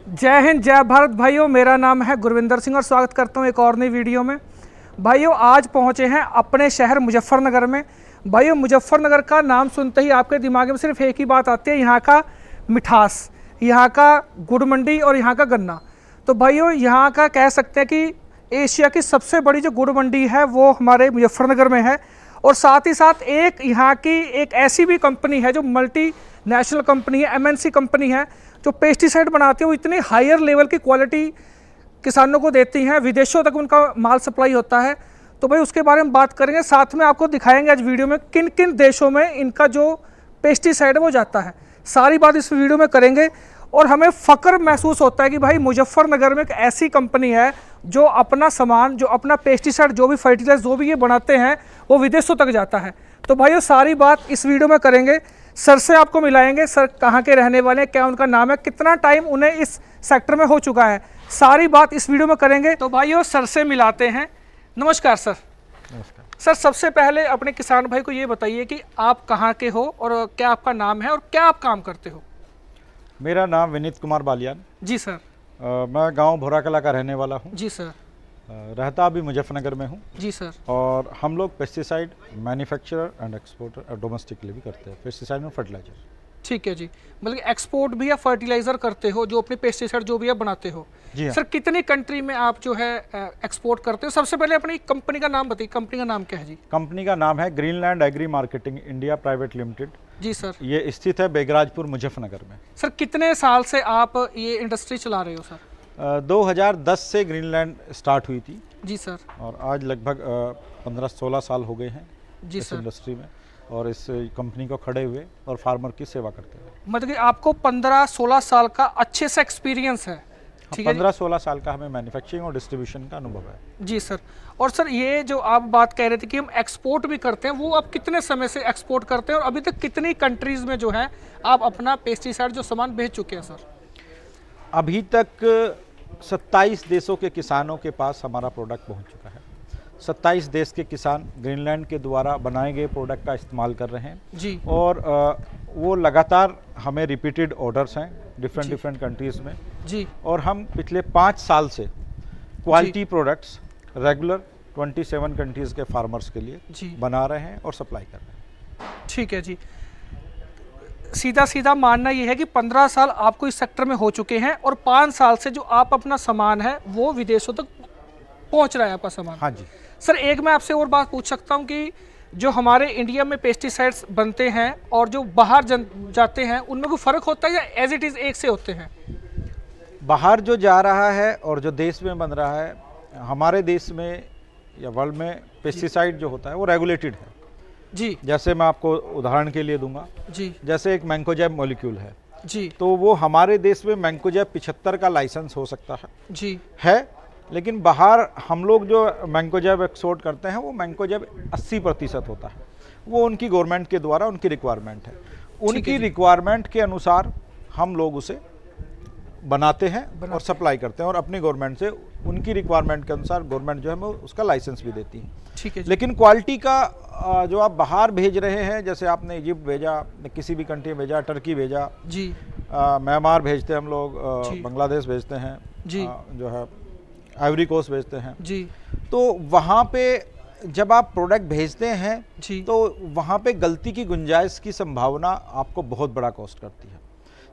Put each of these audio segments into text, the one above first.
जय हिंद जय भारत भाइयों, मेरा नाम है गुरविंदर सिंह और स्वागत करता हूं एक और नई वीडियो में। भाइयों आज पहुंचे हैं अपने शहर मुजफ्फरनगर में। भाइयों मुजफ्फरनगर का नाम सुनते ही आपके दिमाग में सिर्फ एक ही बात आती है, यहाँ का मिठास, यहाँ का गुड़ मंडी और यहाँ का गन्ना। तो भाइयों यहाँ का कह सकते हैं कि एशिया की सबसे बड़ी जो गुड़ मंडी है वो हमारे मुजफ्फरनगर में है। और साथ ही साथ एक यहाँ की एक ऐसी भी कंपनी है जो मल्टी नेशनल कंपनी है, एमएनसी कंपनी है, जो पेस्टिसाइड बनाती है। वो इतनी हायर लेवल की क्वालिटी किसानों को देती हैं, विदेशों तक उनका माल सप्लाई होता है। तो भाई उसके बारे में बात करेंगे, साथ में आपको दिखाएंगे आज वीडियो में किन किन देशों में इनका जो पेस्टिसाइड है वो जाता है। सारी बात इस वीडियो में करेंगे और हमें फ़ख्र महसूस होता है कि भाई मुजफ्फरनगर में एक ऐसी कंपनी है जो अपना सामान, जो अपना पेस्टिसाइड, जो भी फर्टिलाइजर, जो भी ये बनाते हैं वो विदेशों तक जाता है। तो भाई सारी बात इस वीडियो में करेंगे। सर से आपको मिलाएंगे, सर कहाँ के रहने वाले हैं, क्या उनका नाम है, कितना टाइम उन्हें इस सेक्टर में हो चुका है, सारी बात इस वीडियो में करेंगे। तो भाइयों सर से मिलाते हैं। नमस्कार सर। नमस्कार सर सबसे पहले अपने किसान भाई को ये बताइए कि आप कहाँ के हो और क्या आपका नाम है और क्या आप काम करते हो। मेरा नाम विनीत कुमार बालियान। जी सर। मैं गांव भोराकला का रहने वाला हूं। जी सर। रहता भी मुजफ्फरनगर में हूं। जी सर। और हम लोग pesticide manufacturer and exporter, domestic के लिए भी करते हैं पेस्टिसाइड और फर्टिलाइजर। ठीक है जी, मतलब एक्सपोर्ट भी या फर्टिलाइजर करते हो, जो अपने पेस्टिसाइड जो भी है बनाते हो। जी हाँ। सर कितनी कंट्री में आप जो है एक्सपोर्ट करते हो। सबसे पहले अपनी कंपनी का नाम बताइए, कंपनी का नाम क्या है जी। कंपनी का नाम है Greenland agri marketing India private limited. जी सर। ये स्थित है बेगराजपुर मुजफ्फरनगर में। सर कितने साल से आप ये इंडस्ट्री चला रहे हो सर। 2010 से ग्रीनलैंड स्टार्ट हुई थी। जी सर। और आज लगभग 15-16 साल हो गए हैं जी इस सर। इंडस्ट्री में और इस कंपनी को खड़े हुए और फार्मर की सेवा करते हुए। मतलब कि आपको 15-16 साल का अच्छे से एक्सपीरियंस है। ठीक है। 15-16 साल का हमें मैन्युफैक्चरिंग और डिस्ट्रीब्यूशन का अनुभव है। जी सर। और सर ये जो आप बात कह रहे थे कि हम एक्सपोर्ट भी करते हैं, वो आप कितने समय से एक्सपोर्ट करते हैं और अभी तक कितनी कंट्रीज में जो है आप अपना पेस्टिसाइड जो सामान भेज चुके हैं सर। अभी तक 27 देशों के किसानों के पास हमारा प्रोडक्ट पहुंच चुका है। 27 देश के किसान ग्रीनलैंड के द्वारा बनाए गए प्रोडक्ट का इस्तेमाल कर रहे हैं जी। और वो लगातार हमें रिपीटेड ऑर्डर्स हैं डिफरेंट कंट्रीज़ में जी। और हम पिछले 5 साल से क्वालिटी प्रोडक्ट्स रेगुलर 27 कंट्रीज़ के फार्मर्स के लिए जी बना रहे हैं और सप्लाई कर रहे हैं। ठीक है जी। सीधा सीधा मानना ये है कि 15 साल आपको इस सेक्टर में हो चुके हैं और 5 साल से जो आप अपना सामान है वो विदेशों तक पहुंच रहा है आपका सामान। हाँ जी सर एक मैं आपसे और बात पूछ सकता हूं कि जो हमारे इंडिया में पेस्टिसाइड्स बनते हैं और जो बाहर जाते हैं उनमें कोई फ़र्क होता है या एज इट इज़ एक से होते हैं। बाहर जो जा रहा है और जो देश में बन रहा है, हमारे देश में या वर्ल्ड में पेस्टिसाइड जो होता है वो रेगुलेटेड है जी। जैसे मैं आपको उदाहरण के लिए दूंगा जी। जैसे एक मैंकोजेब मॉलिक्यूल है जी। तो वो हमारे देश में मैंकोजेब 75 का लाइसेंस हो सकता जी है, लेकिन बाहर हम लोग जो मैंकोजेब एक्सपोर्ट करते हैं वो मैंकोजेब 80% होता है। वो उनकी गवर्नमेंट के द्वारा उनकी रिक्वायरमेंट है, उनकी रिक्वायरमेंट के अनुसार हम लोग उसे बनाते हैं और सप्लाई करते हैं और अपनी गवर्नमेंट से उनकी रिक्वायरमेंट के अनुसार गवर्नमेंट जो है वो उसका लाइसेंस भी देती है। ठीक है। लेकिन क्वालिटी का जो आप बाहर भेज रहे हैं, जैसे आपने इजिप्ट भेजा, किसी भी कंट्री भेजा, टर्की भेजा जी, म्यांमार भेजते हैं हम लोग, बांग्लादेश भेजते हैं जी, जो है आइवरी कोस्ट भेजते हैं जी। तो वहाँ पे जब आप प्रोडक्ट भेजते हैं जी। तो वहाँ पे गलती की गुंजाइश की संभावना आपको बहुत बड़ा कॉस्ट करती है।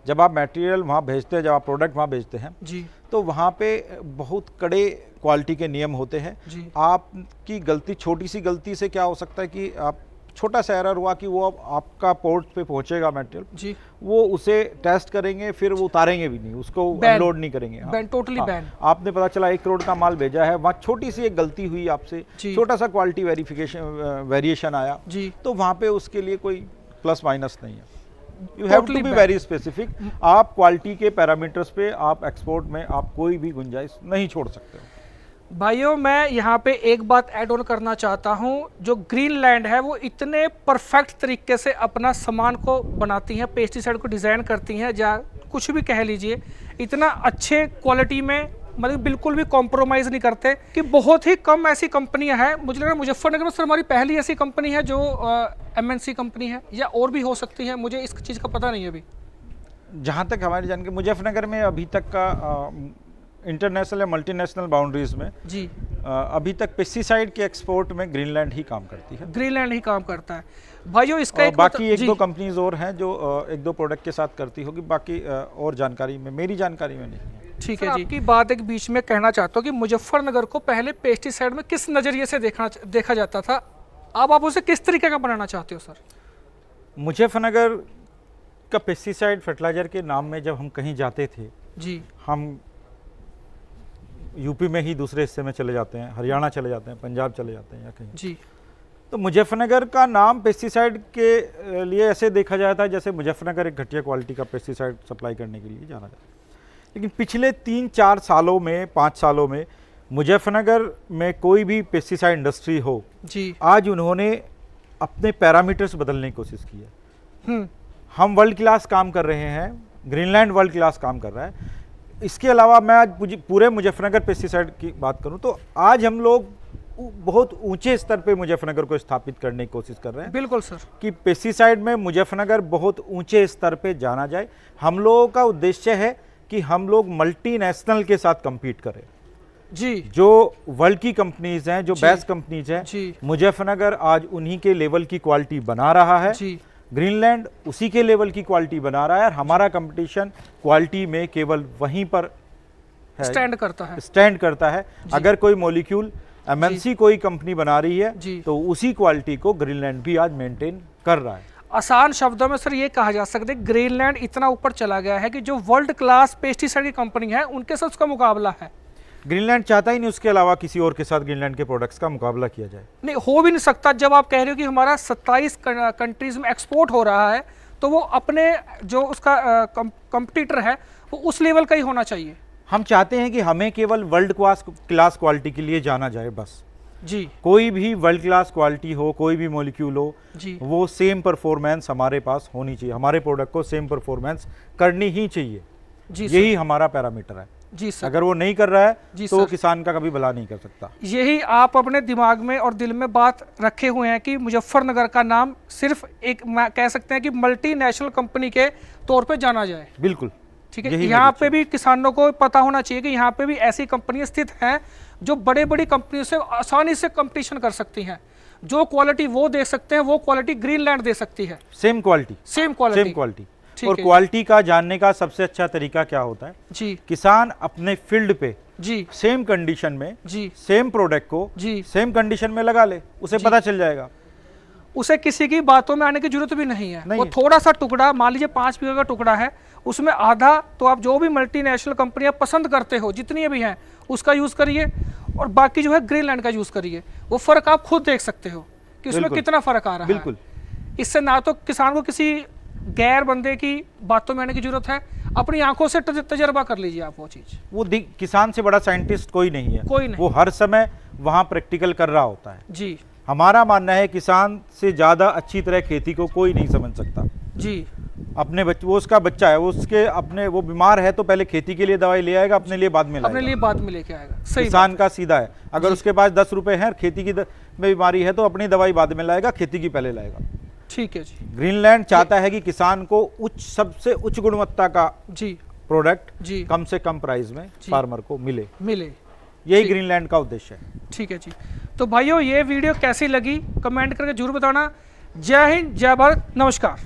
जब आप मटेरियल वहाँ भेजते हैं, जब आप प्रोडक्ट वहाँ भेजते हैं जी। तो वहाँ पे बहुत कड़े क्वालिटी के नियम होते हैं। आपकी गलती, छोटी सी गलती से क्या हो सकता है कि आप छोटा सा एरर हुआ कि वो अब आपका पोर्ट पे पहुंचेगा मटेरियल जी, वो उसे टेस्ट करेंगे, फिर वो उतारेंगे भी नहीं, उसको अनलोड नहीं करेंगे। Ban, totally ban. आपने पता चला 1 करोड़ का माल भेजा है, वहाँ छोटी सी एक गलती हुई आपसे, छोटा सा क्वालिटी वेरिएशन आया जी, तो वहाँ पे उसके लिए कोई प्लस माइनस नहीं है। You have to be very specific. आप क्वालिटी के पैरामीटर्स पे आप एक्सपोर्ट में आप कोई भी गुंजाइश नहीं छोड़ सकते हो। भाइयों मैं यहाँ पे एक बात ऐड ऑन करना चाहता हूँ, जो ग्रीनलैंड है वो इतने परफेक्ट तरीके से अपना सामान को बनाती हैं, पेस्टिसाइड को डिज़ाइन करती हैं, या कुछ भी कह लीजिए, इतना अच्छे क्वालिटी में, मतलब बिल्कुल भी कॉम्प्रोमाइज़ नहीं करते कि बहुत ही कम ऐसी कंपनियां हैं। मुझे लग रहा है मुजफ्फरनगर में सर हमारी पहली ऐसी कंपनी है जो एमएनसी कंपनी है, या और भी हो सकती है, मुझे इस चीज़ का पता नहीं है अभी। जहाँ तक हमारी जानकारी मुजफ्फरनगर में अभी तक का इंटरनेशनल या मल्टीनेशनल बाउंड्रीज में जी अभी तक पेस्टिसाइड के एक्सपोर्ट में ग्रीनलैंड ही काम करती है। ग्रीनलैंड ही काम करता है भाइयों। इसका एक बाकी एक जी, दो कंपनीज और हैं जो एक दो प्रोडक्ट के साथ करती होगी, बाकी और जानकारी में, मेरी जानकारी में नहीं है। ठीक है जी। आपकी बात एक बीच में कहना चाहता हूँ कि मुजफ्फरनगर को पहले पेस्टिसाइड में किस नज़रिए से देखा जाता था, अब आप उसे किस तरीके का बनाना चाहते हो सर? मुजफ्फरनगर का पेस्टिसाइड फर्टिलाइजर के नाम में जब हम कहीं जाते थे जी, हम यूपी में ही दूसरे हिस्से में चले जाते हैं, हरियाणा चले जाते हैं, पंजाब चले जाते हैं या कहीं जी, तो मुजफ्फरनगर का नाम पेस्टिसाइड के लिए ऐसे देखा जाता है जैसे मुजफ्फरनगर एक घटिया क्वालिटी का पेस्टिसाइड सप्लाई करने के लिए जाना जाता है। लेकिन पिछले 3-4 सालों में, 5 सालों में मुजफ्फरनगर में कोई भी पेस्टिसाइड इंडस्ट्री हो जी, आज उन्होंने अपने पैरामीटर्स बदलने की कोशिश की है। हम वर्ल्ड क्लास काम कर रहे हैं, ग्रीनलैंड वर्ल्ड क्लास काम कर रहा है। इसके अलावा मैं आज पूरे मुजफ्फरनगर पेस्टिसाइड की बात करूं तो आज हम लोग बहुत ऊंचे स्तर पे मुजफ्फरनगर को स्थापित करने की कोशिश कर रहे हैं। बिल्कुल सर, कि पेस्टिसाइड में मुजफ्फरनगर बहुत ऊंचे स्तर पे जाना जाए। हम लोगों का उद्देश्य है कि हम लोग मल्टीनेशनल के साथ compete करें जी, जो वर्ल्ड की कंपनीज हैं, जो बेस्ट कंपनीज हैं, जी, मुजफ्फरनगर आज उन्हीं के लेवल की क्वालिटी बना रहा है जी, ग्रीनलैंड उसी के लेवल की क्वालिटी बना रहा है और हमारा कंपटीशन क्वालिटी में केवल वहीं पर स्टैंड करता है, स्टैंड करता है। अगर कोई मॉलिक्यूल एमएनसी कोई कंपनी बना रही है तो उसी क्वालिटी को ग्रीनलैंड भी आज मेंटेन कर रहा है। आसान शब्दों में सर ये कहा जा सकता है ग्रीनलैंड इतना ऊपर चला गया है कि जो वर्ल्ड क्लास पेस्टिसाइड की कंपनी है उनके साथ उसका मुकाबला है। ग्रीनलैंड चाहता ही नहीं उसके अलावा किसी और के साथ ग्रीनलैंड के प्रोडक्ट्स का मुकाबला किया जाए। नहीं, हो भी नहीं सकता। जब आप कह रहे हो कि हमारा 27 कंट्रीज में एक्सपोर्ट हो रहा है तो वो अपने जो उसका कंपटीटर है वो उस लेवल का ही होना चाहिए। हम चाहते हैं कि हमें केवल वर्ल्ड क्लास क्वालिटी के लिए जाना जाए बस जी। कोई भी वर्ल्ड क्लास क्वालिटी हो, कोई भी मॉलिक्यूल हो जी, वो सेम परफॉर्मेंस हमारे पास होनी चाहिए, हमारे प्रोडक्ट को सेम परफॉर्मेंस करनी ही चाहिए जी, यही हमारा पैरामीटर है जी सर। अगर वो नहीं कर रहा है तो वो सर, किसान का कभी भला नहीं कर सकता। यही आप अपने दिमाग में और दिल में बात रखे हुए हैं कि मुजफ्फरनगर का नाम सिर्फ एक कह सकते हैं कि मल्टीनेशनल कंपनी के तौर पे जाना जाए। बिल्कुल ठीक है। यहाँ पे भी किसानों को पता होना चाहिए कि यहाँ पे भी ऐसी कंपनियां स्थित हैं जो बड़े बड़ी कंपनियों से आसानी से कंपटीशन कर सकती हैं। जो क्वालिटी वो दे सकते हैं वो क्वालिटी ग्रीनलैंड दे सकती है। Same quality same quality. और क्वालिटी का जानने का सबसे अच्छा तरीका क्या होता है जी, किसान अपने फील्ड पे जी, सेम कंडीशन में जी, सेम प्रोडक्ट को जी, सेम कंडीशन में लगा ले, उसे पता चल जाएगा। उसे किसी की बातों में आने की जरूरत भी नहीं है। वो है। थोड़ा सा टुकड़ा, मान लीजिए 5 बीघा का टुकड़ा है, उसमें आधा तो आप जो भी मल्टीनेशनल कंपनियां पसंद करते हो जितनी भी हैं उसका यूज करिए और बाकी जो है ग्रीनलैंड का यूज करिए। वो फर्क आप खुद देख सकते हो कि उसमें कितना फर्क आ रहा है। बिल्कुल। इससे ना तो किसान को किसी गैर बंदे की बातों में आने की जरूरत है, अपनी आंखों से तजर्बा कर लीजिए आप वो चीज। वो किसान से बड़ा साइंटिस्ट कोई नहीं है, कोई नहीं। वो हर समय वहां प्रैक्टिकल कर रहा होता है। जी, हमारा मानना है किसान से ज्यादा अच्छी तरह खेती को कोई नहीं समझ सकता। जी, अपने बच्चे, वो उसका बच्चा है, वो उसके अपने, वो बीमार है तो पहले खेती के लिए दवाई ले आएगा, अपने लिए बाद में लाएगा। अपने लिए बाद में लेके आएगा। सही किसान का सीधा है, अगर उसके पास 10 रुपए हैं, खेती की में बीमारी है तो अपनी दवाई बाद में लाएगा, खेती की पहले लाएगा। ठीक है जी। ग्रीनलैंड चाहता है कि किसान को सबसे उच्च गुणवत्ता का जी प्रोडक्ट जी कम से कम प्राइस में फार्मर को मिले। यही ग्रीनलैंड का उद्देश्य है। ठीक है जी। तो भाइयों ये वीडियो कैसी लगी कमेंट करके जरूर बताना। जय हिंद, जय भारत, नमस्कार।